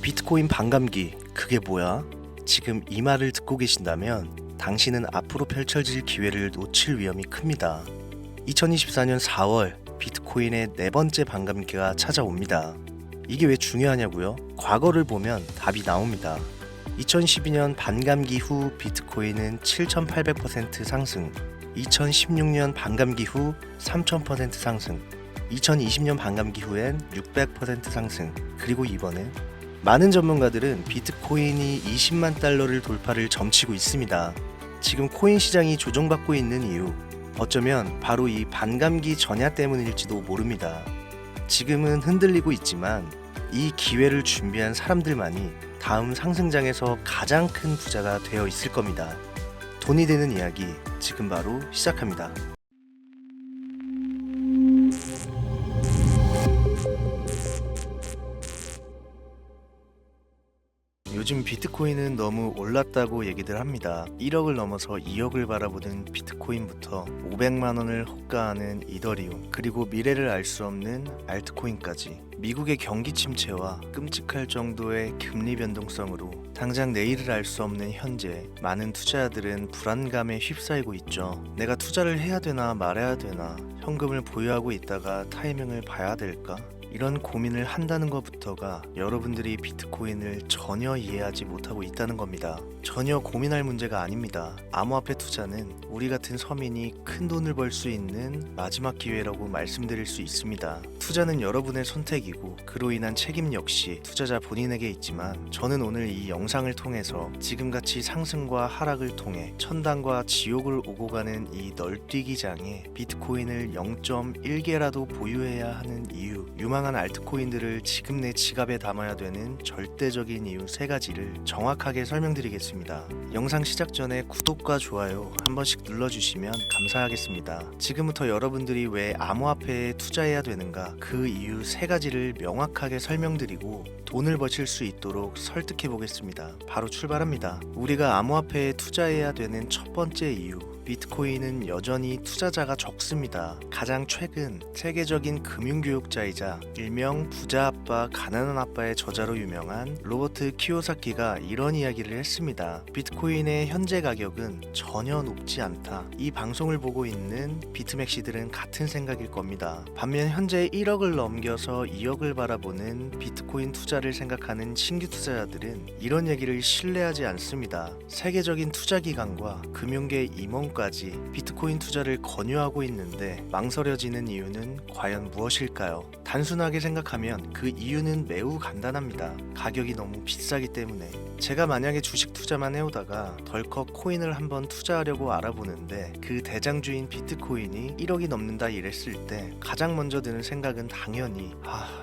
비트코인 반감기, 그게 뭐야? 지금 이 말을 듣고 계신다면 당신은 앞으로 펼쳐질 기회를 놓칠 위험이 큽니다. 2024년 4월 비트코인의 네 번째 반감기가 찾아옵니다. 이게 왜 중요하냐고요? 과거를 보면 답이 나옵니다. 2012년 반감기 후 비트코인은 7,800% 상승, 2016년 반감기 후 3,000% 상승, 2020년 반감기 후엔 600% 상승, 그리고 이번엔 많은 전문가들은 비트코인이 20만 달러를 돌파를 점치고 있습니다. 지금 코인 시장이 조정받고 있는 이유, 어쩌면 바로 이 반감기 전야 때문일지도 모릅니다. 지금은 흔들리고 있지만 이 기회를 준비한 사람들만이 다음 상승장에서 가장 큰 부자가 되어 있을 겁니다. 돈이 되는 이야기 지금 바로 시작합니다. 요즘 비트코인은 너무 올랐다고 얘기들 합니다. 1억을 넘어서 2억을 바라보는 비트코인부터 500만 원을 호가하는 이더리움, 그리고 미래를 알 수 없는 알트코인까지 미국의 경기 침체와 끔찍할 정도의 금리 변동성으로 당장 내일을 알 수 없는 현재, 많은 투자자들은 불안감에 휩싸이고 있죠. 내가 투자를 해야 되나 말아야 되나, 현금을 보유하고 있다가 타이밍을 봐야 될까? 이런 고민을 한다는 것부터가 여러분들이 비트코인을 전혀 이해하지 못하고 있다는 겁니다. 전혀 고민할 문제가 아닙니다. 암호화폐 투자는 우리 같은 서민이 큰 돈을 벌 수 있는 마지막 기회라고 말씀드릴 수 있습니다. 투자는 여러분의 선택이고 그로 인한 책임 역시 투자자 본인에게 있지만, 저는 오늘 이 영상을 통해서 지금같이 상승과 하락을 통해 천당과 지옥을 오고 가는 이 널뛰기장에 비트코인을 0.1개라도 보유해야 하는 이유, 유망한 알트코인들을 지금 내 지갑에 담아야 되는 절대적인 이유 3가지를 정확하게 설명드리겠습니다. 영상 시작 전에 구독과 좋아요 한 번씩 눌러주시면 감사하겠습니다. 지금부터 여러분들이 왜 암호화폐에 투자해야 되는가, 그 이유 3가지를 명확하게 설명드리고 돈을 버실 수 있도록 설득해 보겠습니다. 바로 출발합니다. 우리가 암호화폐에 투자해야 되는 첫 번째 이유, 비트코인은 여전히 투자자가 적습니다. 가장 최근 세계적인 금융교육자이자 일명 부자 아빠 가난한 아빠의 저자로 유명한 로버트 키요사키가 이런 이야기를 했습니다. 비트코인의 현재 가격은 전혀 높지 않다. 이 방송을 보고 있는 비트맥시들은 같은 생각일 겁니다. 반면 현재 1억을 넘겨서 2억을 바라보는 비트코인 투자를 생각하는 신규 투자자들은 이런 얘기를 신뢰하지 않습니다. 세계적인 투자기관과 금융계 임원까지 비트코인 투자를 권유하고 있는데 망설여지는 이유는 과연 무엇일까요? 단순하게 생각하면 그 이유는 매우 간단합니다. 가격이 너무 비싸기 때문에. 제가 만약에 주식 투자만 해오다가 덜컥 코인을 한번 투자하려고 알아보는데 그 대장주인 비트코인이 1억이 넘는다 이랬을 때 가장 먼저 드는 생각은 당연히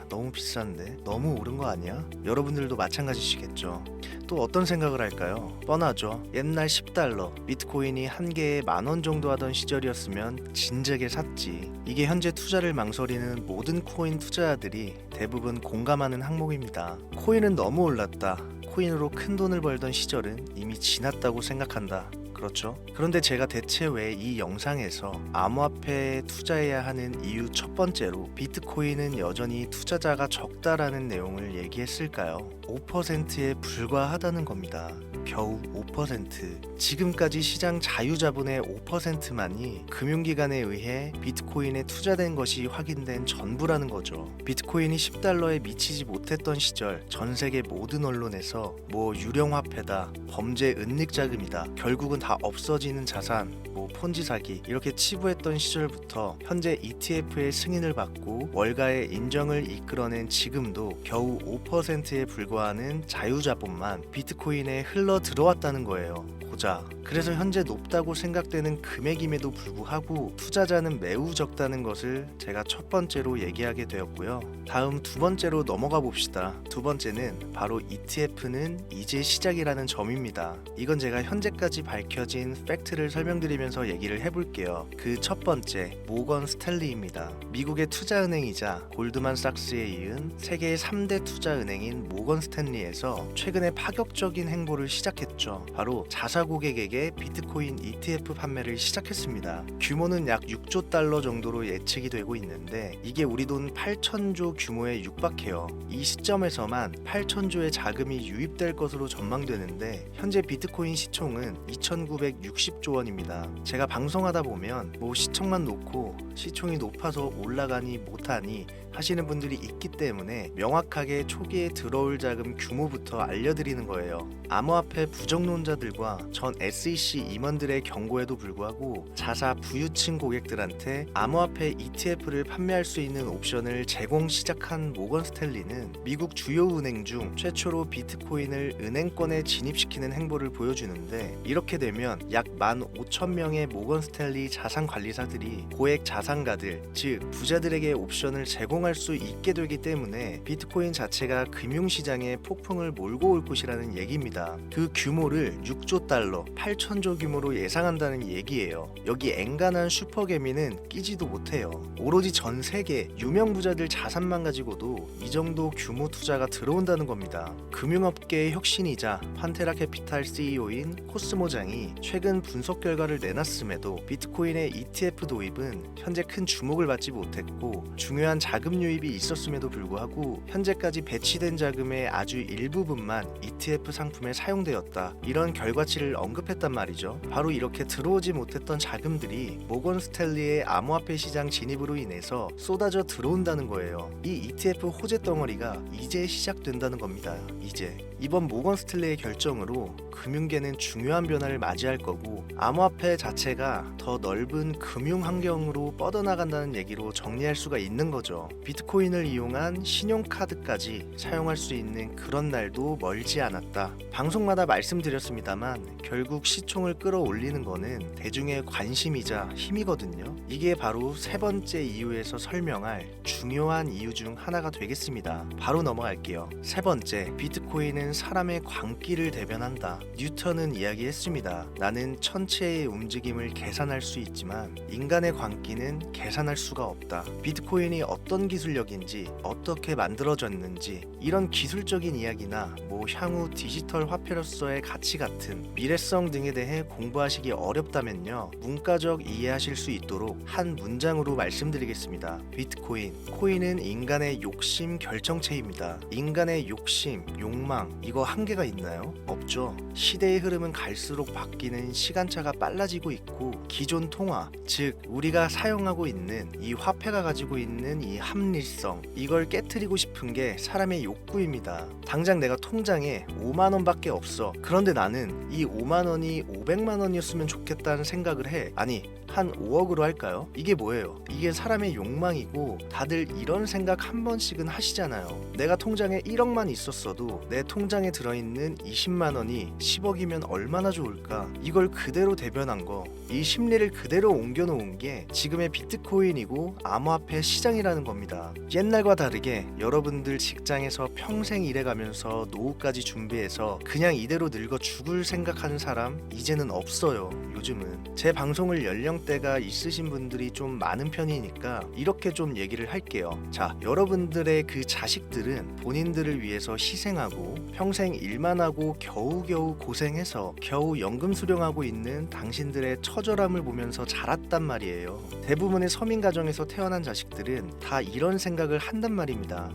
너무 비싼데? 너무 오른 거 아니야? 여러분들도 마찬가지시겠죠. 또 어떤 생각을 할까요? 뻔하죠. 옛날 10달러, 비트코인이 한 개에 10,000원 정도 하던 시절이었으면 진작에 샀지. 이게 현재 투자를 망설이는 모든 코인 투자자들이 대부분 공감하는 항목입니다. 코인은 너무 올랐다. 코인으로 큰 돈을 벌던 시절은 이미 지났다고 생각한다. 그렇죠? 그런데 제가 대체 왜 이 영상에서 암호화폐에 투자해야 하는 이유 첫 번째로 비트코인은 여전히 투자자가 적다라는 내용을 얘기했을까요? 5%에 불과하다는 겁니다. 겨우 5%. 지금까지 시장 자유자본의 5%만이 금융기관에 의해 비트코인에 투자된 것이 확인된 전부라는 거죠. 비트코인이 10달러에 미치지 못했던 시절 전 세계 모든 언론에서 유령화폐다, 범죄 은닉자금이다, 결국은 다 없어지는 자산, 폰지 사기 이렇게 치부했던 시절부터 현재 ETF의 승인을 받고 월가의 인정을 이끌어낸 지금도 겨우 5%에 불과하는 자유자본만 비트코인에 흘러 들어왔다는 거예요. 고작. 그래서 현재 높다고 생각되는 금액임에도 불구하고 투자자는 매우 적다는 것을 제가 첫 번째로 얘기하게 되었고요. 다음 두 번째로 넘어가 봅시다. 두 번째는 바로 ETF는 이제 시작이라는 점입니다. 이건 제가 현재까지 밝혀진 팩트를 설명드리면서 얘기를 해볼게요. 그 첫 번째, 모건 스탠리입니다. 미국의 투자은행이자 골드만삭스에 이은 세계의 3대 투자은행인 모건 스탠리에서 최근에 파격적인 행보를 시작했죠. 바로 자사고 고객에게 비트코인 ETF 판매를 시작했습니다. 규모는 약 6조 달러 정도로 예측이 되고 있는데 이게 우리 돈 8천조 규모에 육박해요. 이 시점에서만 8천조의 자금이 유입될 것으로 전망되는데 현재 비트코인 시총은 2,960조 원입니다. 제가 방송하다 보면 시청만 놓고 시총이 높아서 올라가니 못하니 하시는 분들이 있기 때문에 명확하게 초기에 들어올 자금 규모부터 알려드리는 거예요. 암호화폐 부정론자들과 전 SEC 임원들의 경고에도 불구하고 자사 부유층 고객들한테 암호화폐 ETF를 판매할 수 있는 옵션을 제공 시작한 모건 스탠리는 미국 주요 은행 중 최초로 비트코인을 은행권에 진입시키는 행보를 보여주는데 이렇게 되면 약 15,000명의 모건 스탠리 자산관리사들이 고액 자산가들, 즉 부자들에게 옵션을 제공할 수 있게 되기 때문에 비트코인 자체가 금융시장에 폭풍을 몰고 올 것이라는 얘기입니다. 그 규모를 6조 달러, 8천조 규모로 예상한다는 얘기예요. 여기 앵간한 슈퍼개미는 끼지도 못해요. 오로지 전 세계 유명 부자들 자산만 가지고도 이 정도 규모 투자가 들어온다는 겁니다. 금융업계의 혁신이자 판테라 캐피탈 CEO인 코스모장이 최근 분석 결과를 내놨음에도 비트코인의 ETF 도입은 현재 큰 주목을 받지 못했고 중요한 자금 유입이 있었음에도 불구하고 현재까지 배치된 자금의 아주 일부분만 ETF 상품에 사용되었다. 이런 결과치를 언급했단 말이죠. 바로 이렇게 들어오지 못했던 자금들이 모건 스탠리의 암호화폐 시장 진입으로 인해서 쏟아져 들어온다는 거예요. 이 ETF 호재 덩어리가 이제 시작된다는 겁니다. 이제 이번 모건 스탠리의 결정으로 금융계는 중요한 변화를 맞이할 거고 암호화폐 자체가 더 넓은 금융 환경으로 뻗어나간다는 얘기로 정리할 수가 있는 거죠. 비트코인을 이용한 신용카드까지 사용할 수 있는 그런 날도 멀지 않았다. 방송마다 말씀드렸습니다만 결국 시총을 끌어올리는 거는 대중의 관심이자 힘이거든요. 이게 바로 세 번째 이유에서 설명할 중요한 이유 중 하나가 되겠습니다. 바로 넘어갈게요. 세 번째, 비트코인은 사람의 광기를 대변한다. 뉴턴은 이야기했습니다. 나는 천체의 움직임을 계산할 수 있지만 인간의 광기는 계산할 수가 없다. 비트코인이 어떤 기술력인지 어떻게 만들어졌는지 이런 기술적인 이야기나 향후 디지털 화폐로서의 가치 같은 미래성 등에 대해 공부하시기 어렵다면요, 문과적 이해하실 수 있도록 한 문장으로 말씀드리겠습니다. 비트코인, 코인은 인간의 욕심 결정체입니다. 인간의 욕심, 욕망, 이거 한계가 있나요? 없죠. 시대의 흐름은 갈수록 바뀌는 시간차가 빨라지고 있고 기존 통화, 즉 우리가 사용하고 있는 이 화폐가 가지고 있는 이 합리성, 이걸 깨트리고 싶은 게 사람의 욕구입니다. 당장 내가 통장에 5만 원밖에 없어. 그런데 나는 이 5만 원이 500만 원이었으면 좋겠다는 생각을 해. 아니, 한 5억으로 할까요? 이게 뭐예요? 이게 사람의 욕망이고 다들 이런 생각 한 번씩은 하시잖아요. 내가 통장에 1억만 있었어도 내 통장에 들어있는 20만 원이 10억이면 얼마나 좋을까? 이걸 그대로 대변한 거, 이 심리를 그대로 옮겨놓은 게 지금의 비트코인이고 암호화폐 시장이라는 겁니다. 옛날과 다르게 여러분들 직장에서 평생 일해가면서 노후까지 준비해서 그냥 이대로 늙어 죽을 생각하는 사람 이제는 없어요. 요즘은 제 방송을 연령대가 있으신 분들이 좀 많은 편이니까 이렇게 좀 얘기를 할게요. 자, 여러분들의 그 자식들은 본인들을 위해서 희생하고 평생 일만 하고 겨우겨우 고생해서 겨우 연금 수령하고 있는 당신들의 처절함을 보면서 자랐단 말이에요. 대부분의 서민 가정에서 태어난 자식들은 다 이런 생각을 한단 말입니다.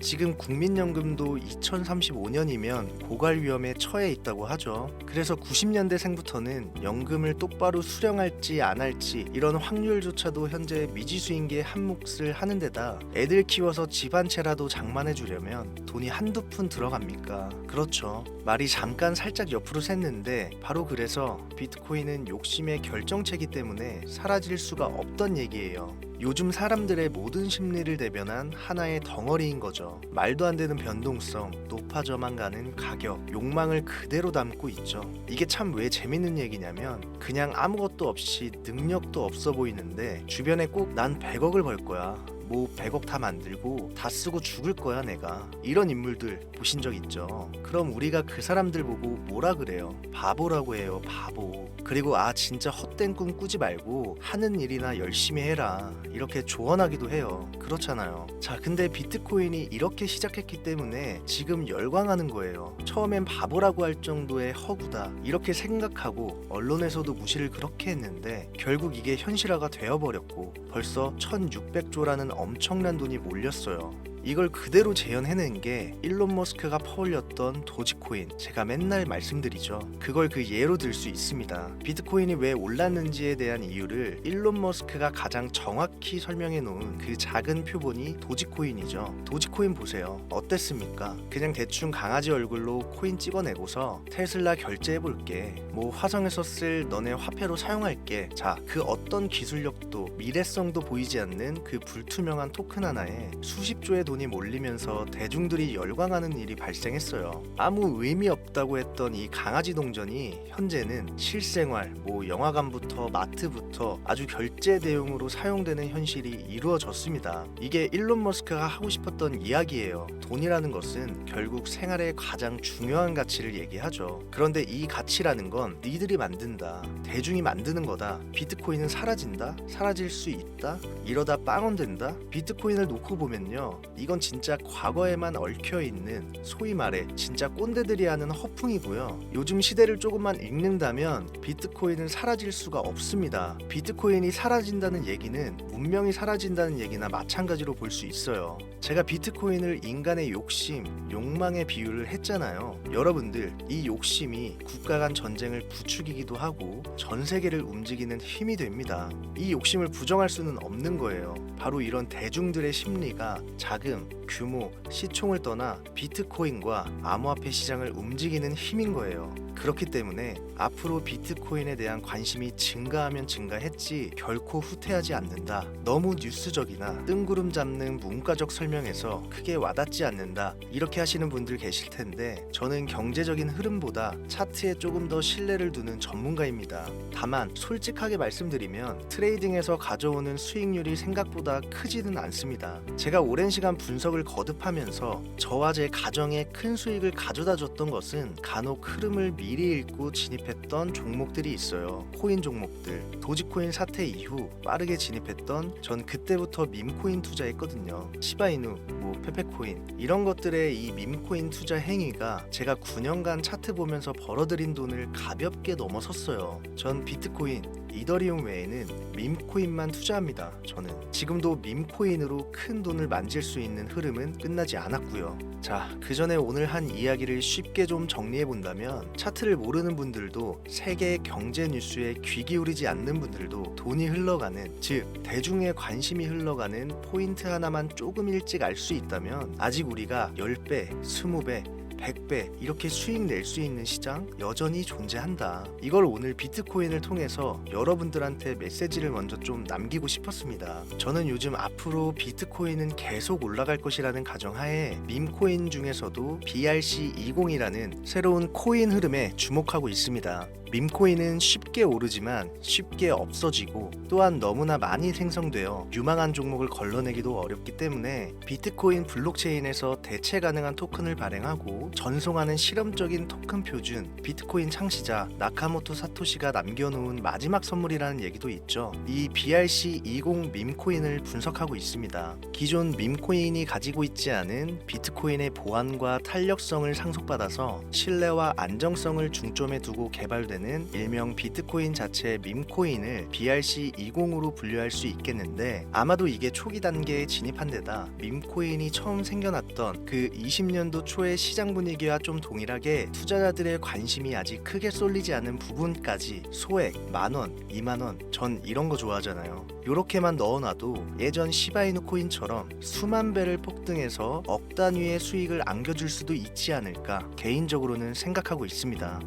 지금 국민연금도 2035년이면 고갈 위험에 처해 있다고 하죠. 그래서 90년대생부터는 연금을 똑바로 수령할지 안 할지 이런 확률조차도 현재 미지수인 게 한 몫을 하는 데다 애들 키워서 집 한 채라도 장만해 주려면 돈이 한두 푼 들어갑니까? 그렇죠. 말이 잠깐 살짝 옆으로 샜는데 바로 그래서 비트코인은 욕심의 결정체이기 때문에 사라질 수가 없던 얘기예요. 요즘 사람들의 모든 심리를 대변한 하나의 덩어리인 거죠. 말도 안 되는 변동성, 높아져만 가는 가격, 욕망을 그대로 담고 있죠. 이게 참 왜 재밌는 얘기냐면 그냥 아무것도 없이 능력도 없어 보이는데 주변에 꼭 난 100억을 벌 거야, 뭐 100억 다 만들고 다 쓰고 죽을 거야 내가. 이런 인물들 보신 적 있죠? 그럼 우리가 그 사람들 보고 뭐라 그래요? 바보라고 해요, 바보. 그리고 진짜 헛된 꿈 꾸지 말고 하는 일이나 열심히 해라, 이렇게 조언하기도 해요. 그렇잖아요. 자, 근데 비트코인이 이렇게 시작했기 때문에 지금 열광하는 거예요. 처음엔 바보라고 할 정도의 허구다 이렇게 생각하고 언론에서도 무시를 그렇게 했는데 결국 이게 현실화가 되어버렸고 벌써 1600조라는 엄청난 돈이 몰렸어요. 이걸 그대로 재현해낸 게 일론 머스크가 퍼올렸던 도지코인, 제가 맨날 말씀드리죠. 그걸 그 예로 들 수 있습니다. 비트코인이 왜 올랐는지에 대한 이유를 일론 머스크가 가장 정확히 설명해 놓은 그 작은 표본이 도지코인이죠. 도지코인 보세요. 어땠습니까? 그냥 대충 강아지 얼굴로 코인 찍어내고서 테슬라 결제해볼게, 뭐 화성에서 쓸 너네 화폐로 사용할게. 자, 그 어떤 기술력도 미래성도 보이지 않는 그 불투명한 토큰 하나에 수십 조의 돈이 몰리면서 대중들이 열광하는 일이 발생했어요. 아무 의미 없다고 했던 이 강아지 동전이 현재는 실생활, 뭐 영화관부터 마트부터 아주 결제 대용으로 사용되는 현실이 이루어졌습니다. 이게 일론 머스크가 하고 싶었던 이야기예요. 돈이라는 것은 결국 생활의 가장 중요한 가치를 얘기하죠. 그런데 이 가치라는 건 니들이 만든다, 대중이 만드는 거다. 비트코인은 사라진다? 사라질 수 있다? 이러다 빵원 된다? 비트코인을 놓고 보면요, 이건 진짜 과거에만 얽혀있는 소위 말해 진짜 꼰대들이 하는 허풍이고요. 요즘 시대를 조금만 읽는다면 비트코인은 사라질 수가 없습니다. 비트코인이 사라진다는 얘기는 문명이 사라진다는 얘기나 마찬가지로 볼 수 있어요. 제가 비트코인을 인간의 욕심, 욕망에 비유를 했잖아요. 여러분들, 이 욕심이 국가 간 전쟁을 부추기기도 하고 전 세계를 움직이는 힘이 됩니다. 이 욕심을 부정할 수는 없는 거예요. 바로 이런 대중들의 심리가 자금, 규모, 시총을 떠나 비트코인과 암호화폐 시장을 움직이는 힘인 거예요. 그렇기 때문에 앞으로 비트코인에 대한 관심이 증가하면 증가했지 결코 후퇴하지 않는다. 너무 뉴스적이나 뜬구름 잡는 문과적 설명에서 크게 와닿지 않는다, 이렇게 하시는 분들 계실 텐데 저는 경제적인 흐름보다 차트에 조금 더 신뢰를 두는 전문가입니다. 다만 솔직하게 말씀드리면 트레이딩에서 가져오는 수익률이 생각보다 크지는 않습니다. 제가 오랜 시간 분석을 거듭하면서 저와 제 가정에 큰 수익을 가져다 줬던 것은 간혹 흐름을 미리 읽고 진입했던 종목들이 있어요. 코인 종목들. 도지코인 사태 이후 빠르게 진입했던, 전 그때부터 밈코인 투자했거든요. 시바이누, 뭐 페페코인, 이런 것들의 이 밈코인 투자 행위가 제가 9년간 차트 보면서 벌어들인 돈을 가볍게 넘어섰어요. 전 비트코인, 이더리움 외에는 밈코인만 투자합니다. 저는 지금도 밈코인으로 큰 돈을 만질 수 있는 흐름은 끝나지 않았고요. 자, 그 전에 오늘 한 이야기를 쉽게 좀 정리해 본다면, 차트를 모르는 분들도 세계 경제 뉴스에 귀 기울이지 않는 분들도 돈이 흘러가는, 즉 대중의 관심이 흘러가는 포인트 하나만 조금 일찍 알 수 있다면 아직 우리가 10배, 20배, 100배 이렇게 수익 낼 수 있는 시장 여전히 존재한다. 이걸 오늘 비트코인을 통해서 여러분들한테 메시지를 먼저 좀 남기고 싶었습니다. 저는 요즘 앞으로 비트코인은 계속 올라갈 것이라는 가정하에 밈코인 중에서도 BRC20이라는 새로운 코인 흐름에 주목하고 있습니다. 밈코인은 쉽게 오르지만 쉽게 없어지고 또한 너무나 많이 생성되어 유망한 종목을 걸러내기도 어렵기 때문에 비트코인 블록체인에서 대체 가능한 토큰을 발행하고 전송하는 실험적인 토큰 표준, 비트코인 창시자 나카모토 사토시가 남겨놓은 마지막 선물이라는 얘기도 있죠. 이 BRC20 밈코인을 분석하고 있습니다. 기존 밈코인이 가지고 있지 않은 비트코인의 보안과 탄력성을 상속받아서 신뢰와 안정성을 중점에 두고 개발되는 일명 비트코인 자체의 밈코인을 BRC20으로 분류할 수 있겠는데, 아마도 이게 초기 단계에 진입한 데다 밈코인이 처음 생겨났던 그 20년도 초의 시장 분위기와 좀 동일하게 투자자들의 관심이 아직 크게 쏠리지 않은 부분까지 소액, 만원, 2만원, 전 이런 거 좋아하잖아요. 요렇게만 넣어놔도 예전 시바이누 코인처럼 수만 배를 폭등해서 억 단위의 수익을 안겨줄 수도 있지 않을까 개인적으로는 생각하고 있습니다.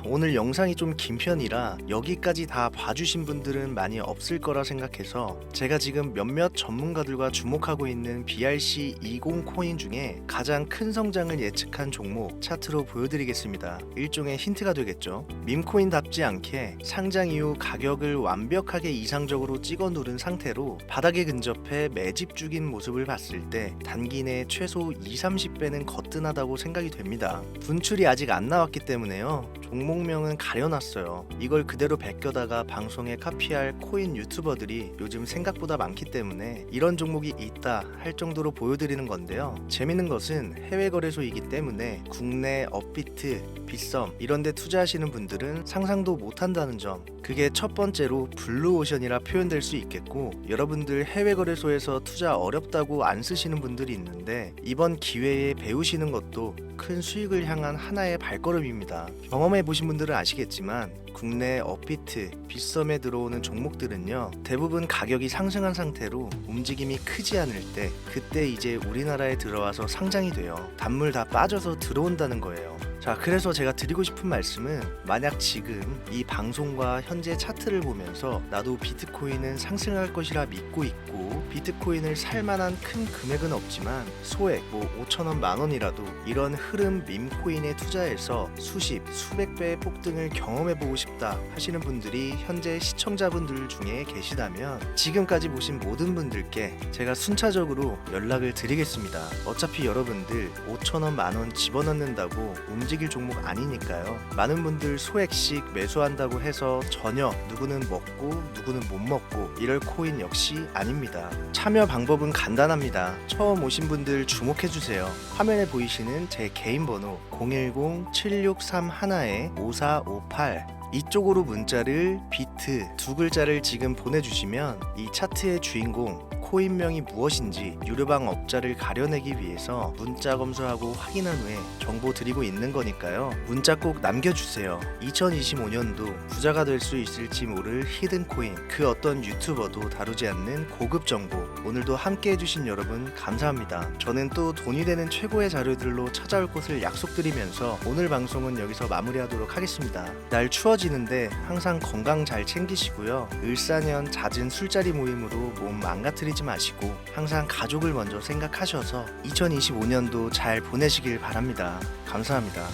오늘 영상이 좀 긴 편이라 여기까지 다 봐주신 분들은 많이 없을 거라 생각해서 제가 지금 몇몇 전문가들과 주목하고 있는 BRC20 코인 중에 가장 큰 성장을 예측한 종목 차트로 보여드리겠습니다. 일종의 힌트가 되겠죠. 밈코인답지 않게 상장 이후 가격을 완벽하게 이상적으로 찍어 누른 상태로 바닥에 근접해 매집 중인 모습을 봤을 때 단기 내 최소 20-30배는 거뜬하다고 생각이 됩니다. 분출이 아직 안 나왔기 때문에요. 종목명은 가려놨어요. 이걸 그대로 베껴다가 방송에 카피할 코인 유튜버들이 요즘 생각보다 많기 때문에 이런 종목이 있다 할 정도로 보여드리는 건데요. 재밌는 것은 해외 거래소이기 때문에 국내 업비트, 빗썸 이런 데 투자하시는 분들은 상상도 못한다는 점, 그게 첫 번째로 블루오션이라 표현될 수 있겠고, 여러분들 해외 거래소에서 투자 어렵다고 안 쓰시는 분들이 있는데 이번 기회에 배우시는 것도 큰 수익을 향한 하나의 발걸음입니다. 경험해 보신 분들은 아시겠지만 국내 업비트, 빗썸에 들어오는 종목들은요, 대부분 가격이 상승한 상태로 움직임이 크지 않을 때, 그때 이제 우리나라에 들어와서 상장이 돼요. 단물 다 빠져서 들어온다는 거예요. 자, 그래서 제가 드리고 싶은 말씀은, 만약 지금 이 방송과 현재 차트를 보면서 나도 비트코인은 상승할 것이라 믿고 있고 비트코인을 살 만한 큰 금액은 없지만 소액 5천원 만원이라도 이런 흐름 밈코인에 투자해서 수십, 수백 배의 폭등을 경험해보고 싶다 하시는 분들이 현재 시청자분들 중에 계시다면 지금까지 보신 모든 분들께 제가 순차적으로 연락을 드리겠습니다. 어차피 여러분들 5천원 만원 집어넣는다고 움직일 종목 아니니까요. 많은 분들 소액씩 매수한다고 해서 전혀 누구는 먹고 누구는 못 먹고 이럴 코인 역시 아닙니다. 참여 방법은 간단합니다. 처음 오신 분들 주목해주세요. 화면에 보이시는 제 개인 번호 010-7631-5458 이쪽으로 문자를 비트 두 글자를 지금 보내주시면 이 차트의 주인공 코인명이 무엇인지 유료방 업자를 가려내기 위해서 문자 검수하고 확인한 후에 정보 드리고 있는 거니까요. 문자 꼭 남겨주세요. 2025년도 부자가 될 수 있을지 모를 히든코인, 그 어떤 유튜버도 다루지 않는 고급 정보, 오늘도 함께 해주신 여러분 감사합니다. 저는 또 돈이 되는 최고의 자료들로 찾아올 것을 약속드리면서 오늘 방송은 여기서 마무리하도록 하겠습니다. 날 추워지는데 항상 건강 잘 챙기시고요. 을사년 잦은 술자리 모임으로 몸 망가뜨리지 마시고 항상 가족을 먼저 생각하셔서 2025년도 잘 보내시길 바랍니다. 감사합니다.